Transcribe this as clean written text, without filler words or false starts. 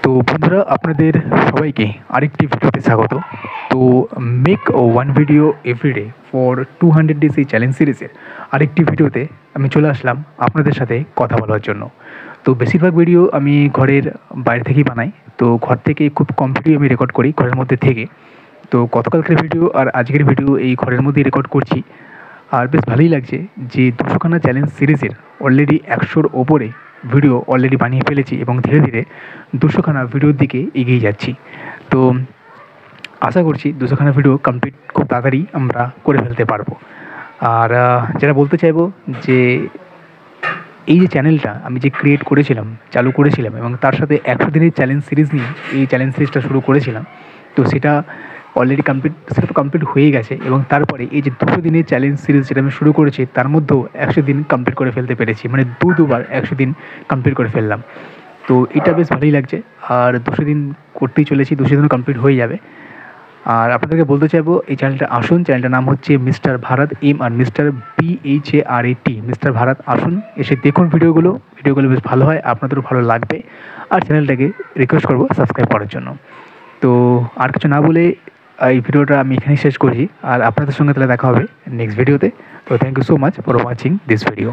তো বন্ধুরা, আপনাদের সবাইকে আরেকটি ভিডিওতে স্বাগত। তো make one video every day for 200 days এই চ্যালেঞ্জ সিরিজের আরেকটি ভিডিওতে আমি চলে আসলাম আপনাদের সাথে কথা বলার জন্য। তো বেশিরভাগ ভিডিও আমি ঘরের বাইরে থেকেই বানাই। তো ঘর থেকে খুব কম ভিডিও আমি রেকর্ড করি ঘরের মধ্যে থেকে। তো গতকালকের ভিডিও আর আজকের ভিডিও এই ঘরের মধ্যেই রেকর্ড করছি। আর বেশ ভালোই লাগছে যে 200খানা চ্যালেঞ্জ সিরিজের অলরেডি 100-র ওপরে ভিডিও অলরেডি বানিয়ে ফেলেছি এবং ধীরে ধীরে 200খানা ভিডিওর দিকে এগিয়ে যাচ্ছি। তো আশা করছি 200খানা ভিডিও কমপ্লিট খুব তাড়াতাড়ি আমরা করে ফেলতে পারবো। আর যেটা বলতে চাইবো যে এই যে চ্যানেলটা আমি যে ক্রিয়েট করেছিলাম, চালু করেছিলাম এবং তার সাথে 100 দিনের চ্যালেঞ্জ সিরিজ নিয়ে এই চ্যালেঞ্জ সিরিজটা শুরু করেছিলাম। তো সেটা অলরেডি সেটা তো কমপ্লিট হয়েই গেছে এবং তারপরে এই যে 200 দিনের চ্যালেঞ্জ সিরিজ যেটা আমি শুরু করেছি তার মধ্যেও 100 দিন কমপ্লিট করে ফেলতে পেরেছি, মানে দুবার 100 দিন কমপ্লিট করে ফেললাম। তো এটা বেশ ভালোই লাগছে। আর 200 দিন করতেই চলেছি, 200 দিনও কমপ্লিট হয়ে যাবে। আর আপনাদেরকে বলতে চাইবো এই চ্যানেলটা আসুন, চ্যানেলটার নাম হচ্ছে mister Bharat M R mister BHARAT, mister Bharat. আসুন, এসে দেখুন ভিডিওগুলো বেশ ভালো হয়, আপনাদেরও ভালো লাগবে। আর চ্যানেলটাকে রিকোয়েস্ট করবো সাবস্ক্রাইব করার জন্য। তো আর কিছু না বলে এই ভিডিওটা আমি এখানেই শেষ করছি। আর আপনাদের সঙ্গে তাহলে দেখা হবে নেক্সট ভিডিওতে। তো thank you so much for watching this video.